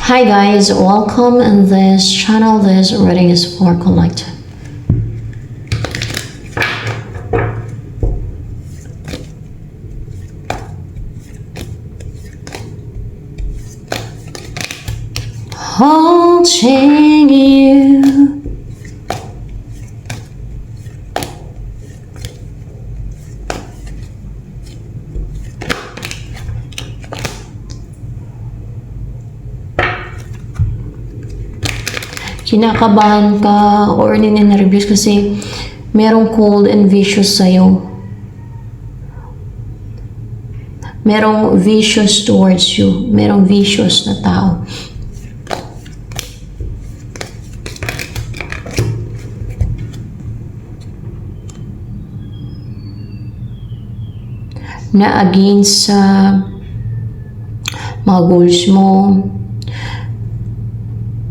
Hi guys, welcome in this channel. This reading is for collective. Holding you, kinakabahan ka or ninenervyos kasi merong cold and vicious sa'yo. Merong vicious towards you. Merong vicious na tao. Na against sa mga goals mo.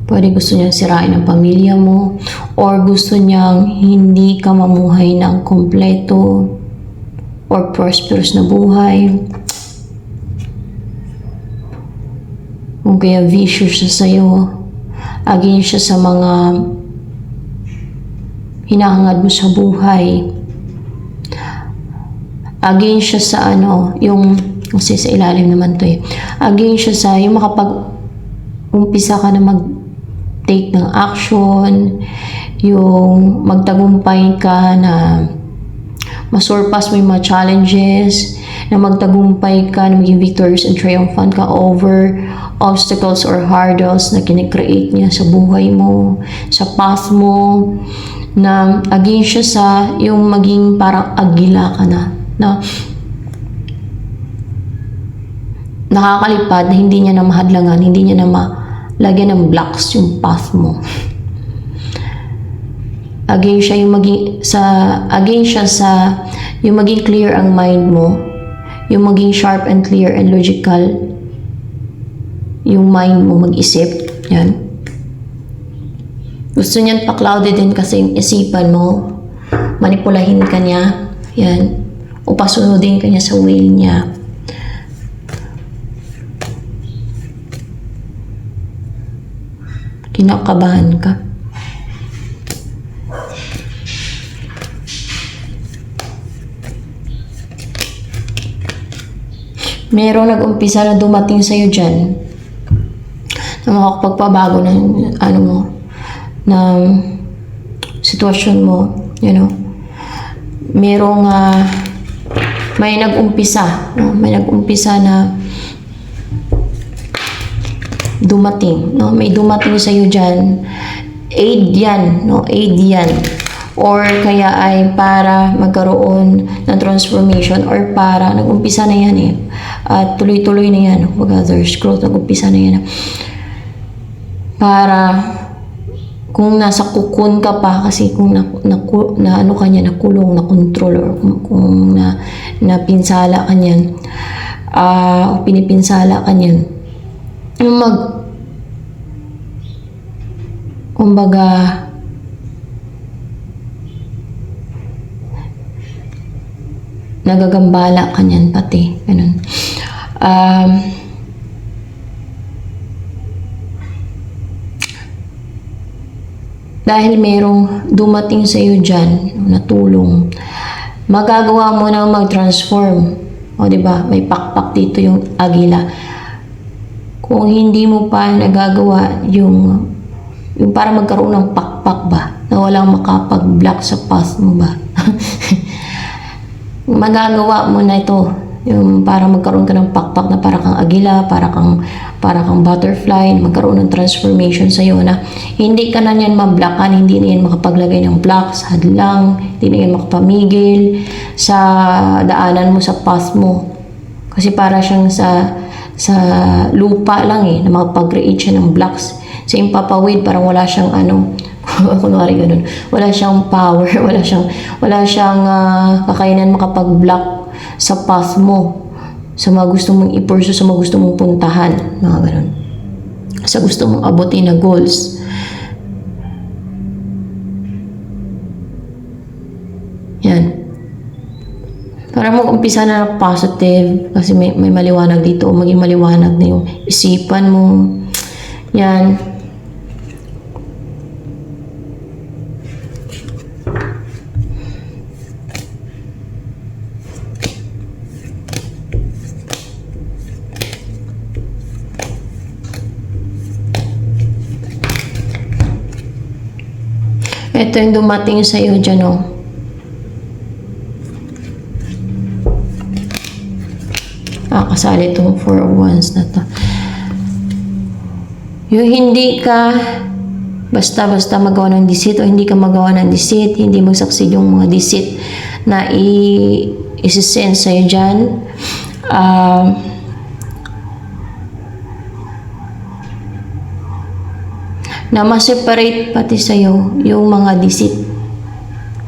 Pwede gusto niyang sirain ang pamilya mo or gusto niyang hindi ka mamuhay ng kompleto or prosperous na buhay. Kung kaya vicious siya sa'yo, against siya sa mga hinahangad mo sa buhay. Against siya sa kasi sa ilalim naman to eh. Against siya sa yung makapag-umpisa ka na take ng action, yung magtagumpay ka na masurpass mo yung mga challenges, na magtagumpay ka, na maging victorious and triumphant ka over obstacles or hurdles na kinikreate niya sa buhay mo, sa path mo, na against siya sa yung maging parang agila ka na nakakalipad na hindi niya na mahadlangan, hindi niya na lagyan ng blocks yung path mo. Against siya sa yung maging clear ang mind mo, yung maging sharp and clear and logical yung mind mo mag-isip. Yan. Gusto niyan pa-clouded din kasi yung isipan mo, manipulahin ka niya. Yan. O pasunodin ka niya sa will niya. Kinakabahan ka. Merong nag-umpisa na dumating sa'yo dyan na makakapagpabago ng ng sitwasyon mo, merong may nag-umpisa na dumating, may dumating sa iyo diyan. Aid yan, or kaya ay para magkaroon ng transformation or para nag-umpisa na yan at tuloy-tuloy na yan. There's growth, nag-umpisa na yan para kung nasa kukun ka pa, kasi kung nakulong, na control, or kung napinsala ka niyan, pinipinsala ka niyan, yung kumbaga nagagambala ka niyan pati, ganun. Dahil merong dumating sa iyo dyan na tulong, magagawa mo na mag-transform. O, diba? May pakpak dito yung agila. Kung hindi mo pa nagagawa yung para magkaroon ng pakpak ba, na walang makapag-block sa path mo ba, magagawa mo na ito, yung para magkaroon ka ng pakpak na para kang agila, para kang butterfly, magkaroon ng transformation sa iyo na hindi ka na yan mablockan, hindi na yan makapaglagay ng blocks, hadlang, hindi na yan makapamigil sa daanan mo, sa path mo. Kasi para siyang sa lupa lang na makapag-create siya ng blocks. Sa impapawid, parang wala siyang kunwari ganun, wala siyang power, wala siyang kakayanan makapag-block sa path mo, sa mga gusto mong i-pursue, sa mga gusto mong puntahan, mga ganun, sa gusto mong abutin na goals. Yan. Para mag-umpisa na positive, kasi may maliwanag dito, maging maliwanag na yung isipan mo, Yan. Ito yung dumating sa iyo dyan, oh. Kasali itong 4 of Wands na to. Yung hindi ka basta-basta magawa ng deceit o hindi ka magawa ng deceit, hindi mag-succeed yung mga deceit na i-send sa'yo dyan. Na ma-separate pati sa'yo yung mga deceit.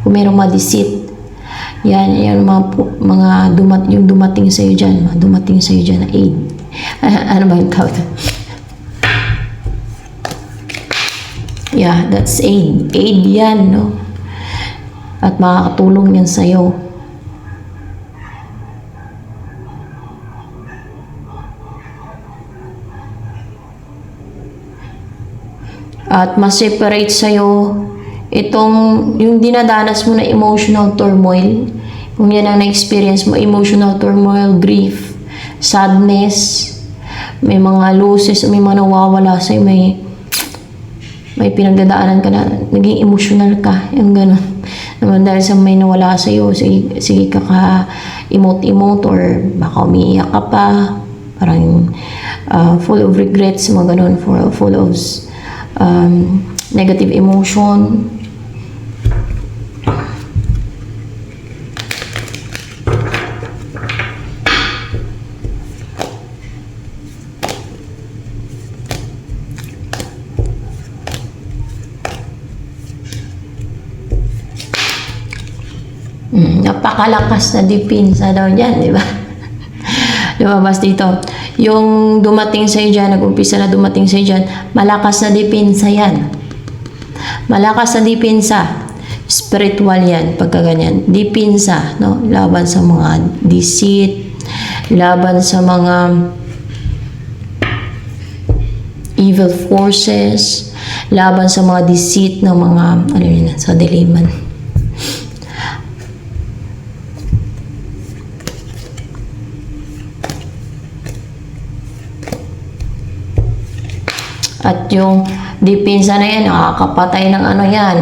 Kung mayroong mga deceit, yan mga yung dumating sa'yo dyan, mga dumating sa'yo dyan na aid. Ano ba yung tawag? Yeah, that's aid. Aid yan, no? At makakatulong yan sa'yo. At ma-separate sa'yo yung dinadanas mo na emotional turmoil. Kung yan ang na-experience mo, emotional turmoil, grief, sadness, may mga losses, may mga nawawala sa'yo, may pinagdadaanan ka na, naging emotional ka, yung gano'n. Naman dahil sa may nawala sa'yo, sige ka emote-emote or baka umiiyak ka pa, parang full of regrets, mga gano'n, full of negative emotion. Napakalakas na dipinsa daw dyan, di ba? Lumabas dito. Yung dumating sa'yo dyan, nag-umpisa na dumating sa'yo dyan, malakas na dipinsa yan. Malakas na dipinsa. Spiritual yan, pagka ganyan. Dipinsa, no? Laban sa mga deceit, laban sa mga evil forces, laban sa mga deceit ng mga, ano yun, sa diliman. At yung dipinsa na yan, nakakapatay ng ano yan.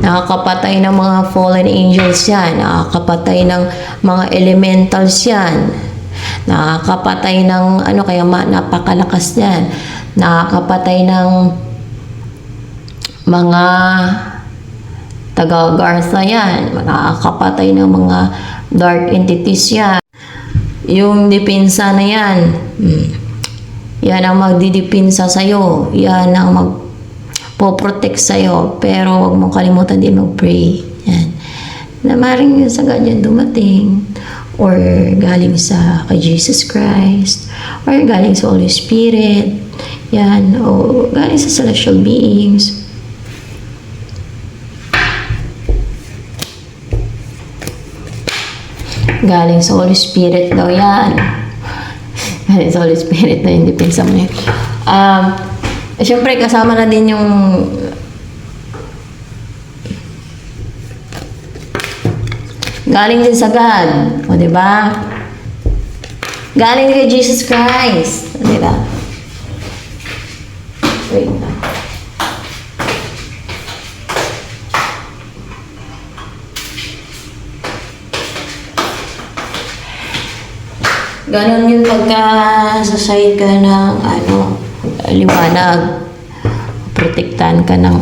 Nakakapatay ng mga fallen angels yan. Nakakapatay ng mga elementals yan. Nakakapatay ng ano, kaya napakalakas yan. Nakakapatay ng mga taga-Gartha yan. Nakakapatay ng mga dark entities yan. Yung dipinsa na yan, yan ang magdidipinsa sa'yo. Yan ang magpoprotect sa'yo. Pero huwag mong kalimutan din mag-pray. Yan. Na maring sa ganyan dumating. Or galing sa kay Jesus Christ. Or galing sa Holy Spirit. Yan. O galing sa celestial beings. Galing sa Holy Spirit daw yan. Galing sa Holy Spirit na yung dipinsa mo yun. Siyempre, kasama na din yung galing din sa God. O, diba? Galing kay Jesus Christ. O, diba? Wait na. Ganon yung pagka-saside ka ng liwanag. Protektahan ka ng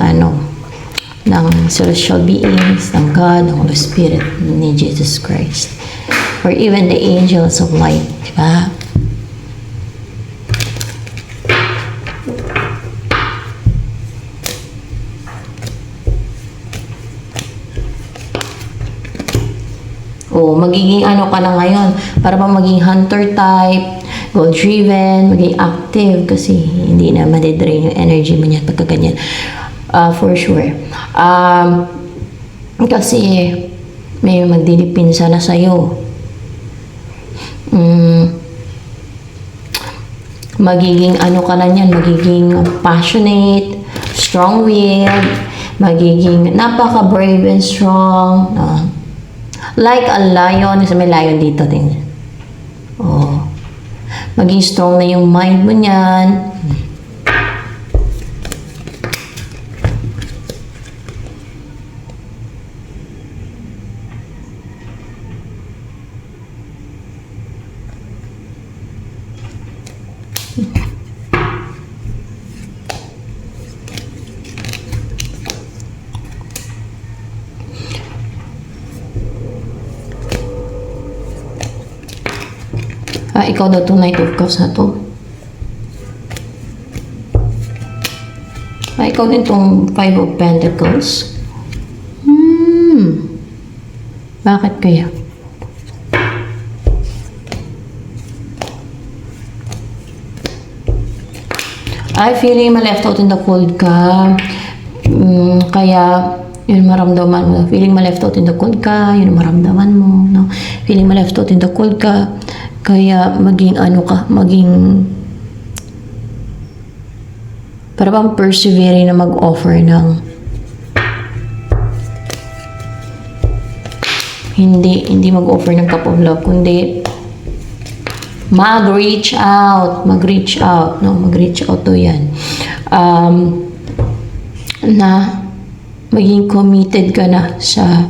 ng celestial beings, ng God, ng Holy Spirit, ni Jesus Christ. Or even the angels of light. Diba? O, magiging ano ka na ngayon, para bang maging hunter type, goal-driven, maging active, kasi hindi na madidrain yung energy mo niya pagka ganyan. For sure. Kasi may magdidipinsa na sa'yo. Magiging ano ka na niyan, magiging passionate, strong-willed, magiging napaka-brave and strong. Like a lion, kasi may lion dito din. Oh. Maging strong na yung mind mo niyan. Ikaw daw itong Knight of Cups na to. Ikaw din itong Five of Pentacles. Bakit kaya? Feeling ma-left out in the cold ka. Kaya, yun maramdaman mo. Feeling ma-left out in the cold ka, yun maramdaman mo. No? Feeling ma-left out in the cold ka. Kaya maging ano ka, maging para bang persevering na mag-offer ng hindi mag-offer ng cup of love, kundi mag-reach out, no, mag-reach out to yan. Na maging committed ka na sa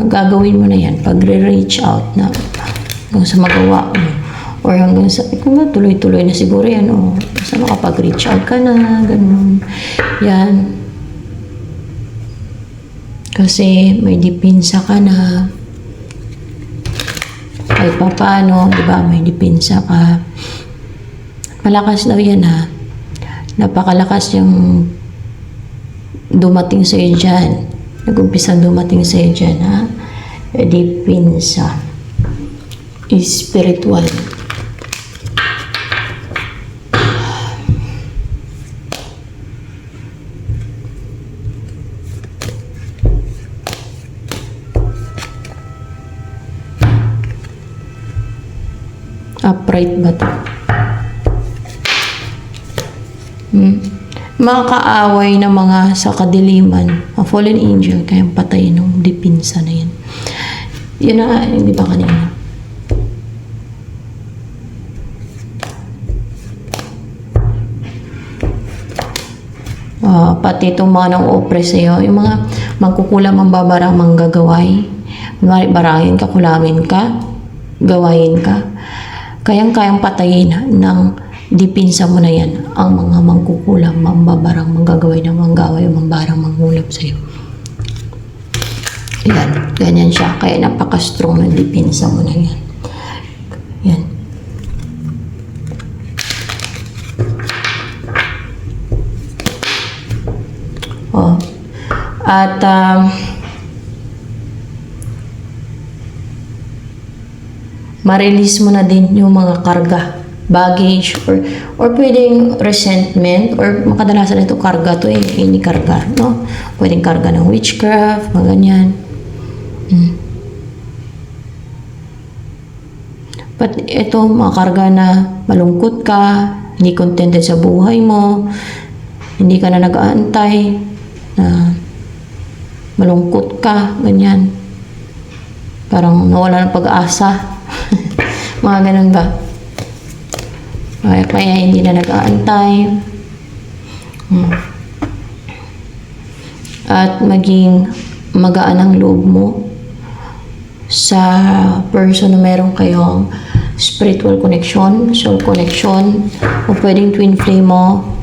gagawin mo na yan, pag-reach out na hanggang sa magawa mo. Or hanggang sa, kung tuloy-tuloy na siguro yan, o basta makapag-reach out ka na, ganun. Yan. Kasi may dipinsa ka na. Kahit pa paano, di ba, may dipinsa ka. Malakas daw yan, ha. Napakalakas yung dumating sa'yo dyan. Nag-umpisang dumating sa'yo dyan, ha. Dipinsa. Spiritual. Upright ba ito? Mga kaaway na mga sa kadiliman, a fallen angel, kayang patay ng dipinsa na yan. Yun na, hindi ba kanina? Pati itong mga nang oppress sa'yo, yung mga magkukulam ang babarang manggagaway. Kunwari, barangin ka, kulamin ka, gawain ka. Kayang-kayang patayin ng dipinsa mo na yan ang mga mangkukulam, mambabarang manggagaway ng manggaway o mambarang manghulap sa'yo. Yan, ganyan siya. Kaya napaka-strong ng dipinsa mo na yan. Yan. At ma-release mo na din yung mga karga, baggage, or pwedeng resentment, or makadalasan ito karga to any karga, no? Pwedeng karga ng witchcraft, mga ganyan. But ito, mga karga na malungkot ka, hindi contented sa buhay mo, hindi ka na nag-aantay, na malungkot ka, ganyan. Parang nawala ng pag-asa. Mga ganun ba? Kaya hindi na nag-aantay. At maging magaan ang loob mo sa person na meron kayong spiritual connection, soul connection, o pwedeng twin flame mo.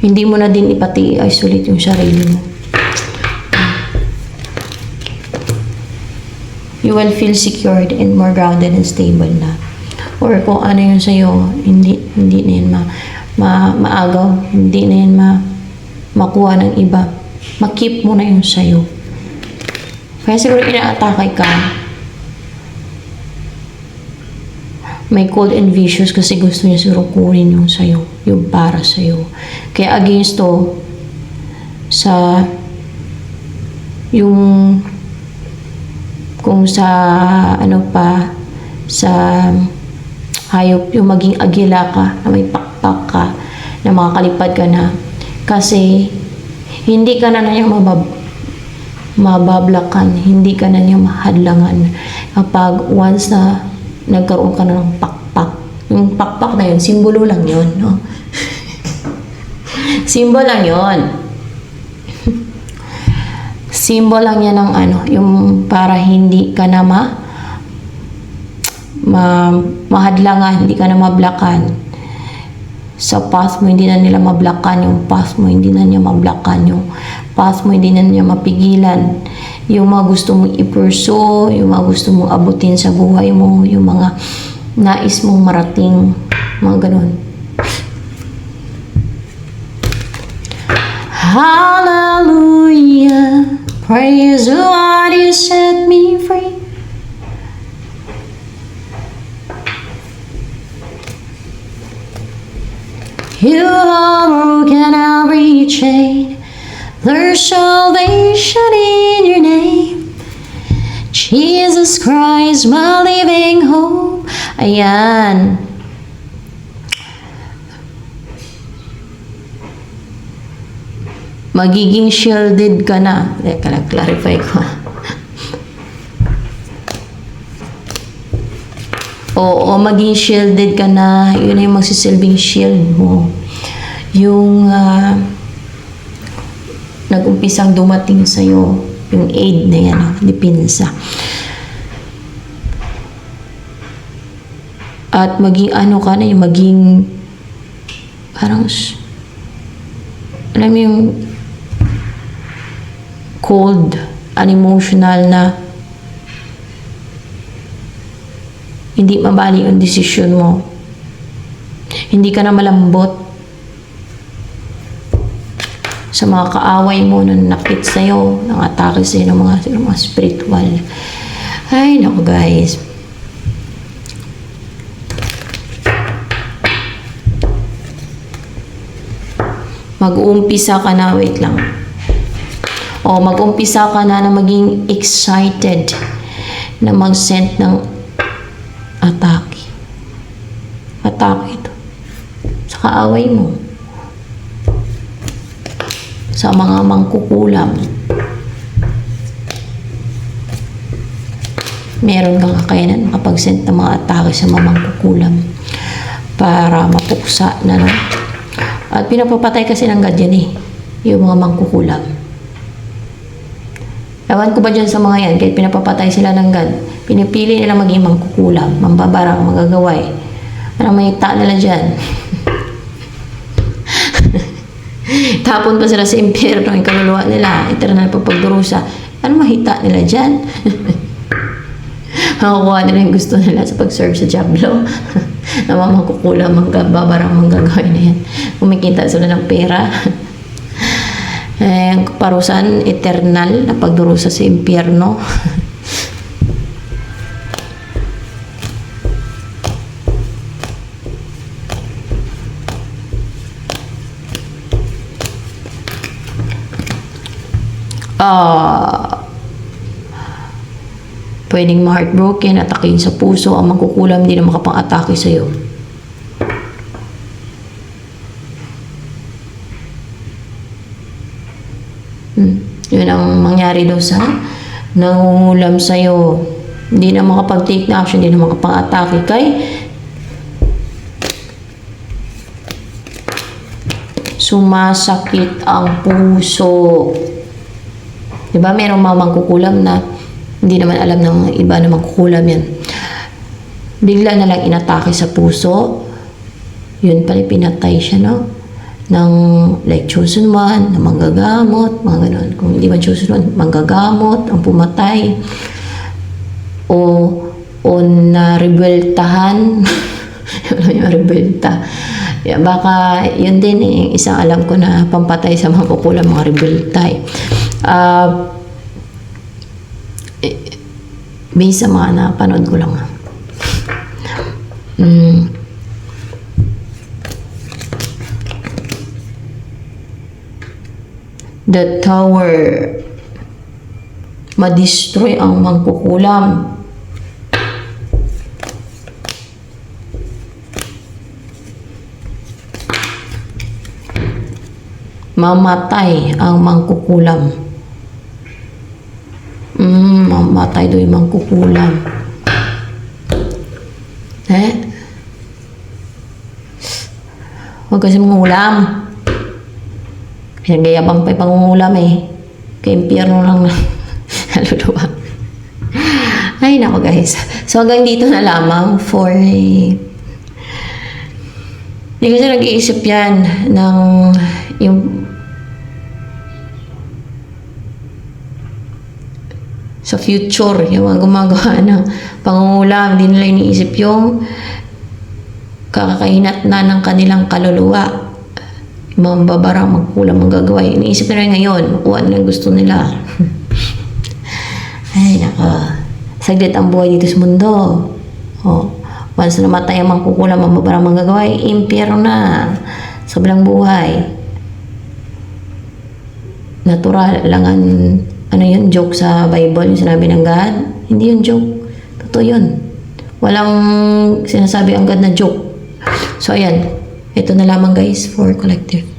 Hindi mo na din ipati-isolate yung sarili mo. You will feel secured and more grounded and stable na. Or kung ano yun sa'yo, hindi na yan maagaw, hindi na yan makuha ng iba. Ma-keep mo na yung sa'yo. Kaya siguro ina-atake ka. May cold and vicious kasi gusto niya siguro kunin yung sa'yo, yung para sa'yo. Kaya against to, sa yung kung sa ano pa, sa hayop, yung maging agila ka, na may pakpak ka, na makakalipad ka na. Kasi, hindi ka na niyang mabablakan, hindi ka na niyang mahadlangan. Kapag once na nagkaroon ka na ng pakpak, yung pakpak na yun, simbolo lang yun, no? Simbolo lang yun. Simbolo lang yan ng ano, yung para hindi ka na mahadlangan, hindi ka na mablakan. Sa path mo, hindi na nila mablakan yung path mo, hindi na niya mablakan yung path mo, hindi na niya mapigilan. Yung mga gusto mong i-pursue, yung mga gusto mong abutin sa buhay mo, yung mga nais mong marating, mga ganun. Hallelujah, praise the Lord, you set me free. You have broken every chain. There's salvation in your name. Jesus Christ, my living hope. Ayan. Magiging shielded ka na. Teka lang, clarify ko. Oo, maging shielded ka na. Yun yung magsisilbing shield mo. Yung nag-umpisang dumating sa'yo, yung aid na yan, dipinsa. At maging ano ka na, yung maging parang alam mo yung cold, unemotional na hindi mabali yung desisyon mo. Hindi ka na malambot sa mga kaaway mo na nakit sa'yo, nang atake sa'yo ng mga spiritual. Ay, naku guys. Mag-uumpisa ka na, wait lang. O, mag-uumpisa ka na maging excited na mag-send ng atake. Atake ito. Sa kaaway mo. Sa mga mangkukulam. Meron kang kakayanan makapag-send ng mga atake sa mga mangkukulam para mapuksa na, no? At pinapapatay kasi ng God yan eh. Yung mga mangkukulam. Ewan ko ba dyan sa mga yan, kahit pinapapatay sila ng God, pinipili nila maging mangkukulam, mambabarang, magagaway. Anong mahita nila dyan? Tapon pa sila sa impyerno, yung kaluluwa nila, eternal pa pagdurusa. Anong mahita nila dyan? Makukuha nila yung gusto nila sa pag-serve sa Diablo. Na mga mangkukulam, mangbabarang, manggagawin na yan. Kumikita sila ng pera. Ang parusan, eternal na pagdurusa sa impyerno. Pwedeng ma-heartbroken, atakin sa puso, ang mangkukulam, hindi na makapang-atake sa'yo. Yun ang mangyari daw sa nangungulam sa'yo. Hindi na makapag-take na action, hindi na makapang-atake kay sumasakit ang puso. Diba? Merong mga mangkukulam na hindi naman alam ng iba na mangkukulam yan. Bigla na lang inatake sa puso. Yun pala, pinatay siya, no? Ng like chosen one, na manggagamot, mga ganun. Kung hindi man chosen one, manggagamot, ang pumatay. O na rebeltahan. Alam yung rebelta. Yeah, baka yun din eh, isang alam ko na pampatay sa mangkukulam, mga rebelta eh. Based sa mga napanood ko lang. The Tower. ma-destroy ang mangkukulam. Mamatay ang mangkukulam. Mamatay do'y mangkukulam. Huwag kasi mangulam. Pinagayabang pa yung pangungulam eh. Kaya impyerno lang na. Haluluwa. Ay, nako guys. So, hanggang dito na lamang for hindi kasi nag-iisip yan ng yung sa future, yung mga gumagawa ng pangungulam, hindi nila iniisip yung kakakainat na ng kanilang kaluluwa. Yung mga babarang magkulang ang gagawa. Iniisip nila ngayon, makuha nila gusto nila. Ay, naka. Saglit ang buhay dito sa mundo. Once namatay ang mangkukulam, ang babarang manggagawa, impyerno na. Sobrang buhay. Natural lang ano yun, joke sa Bible, yung sinabi ng God. Hindi yun joke. Totoo yun. Walang sinasabi ang God na joke. So, ayan. Ito na lamang guys for collective.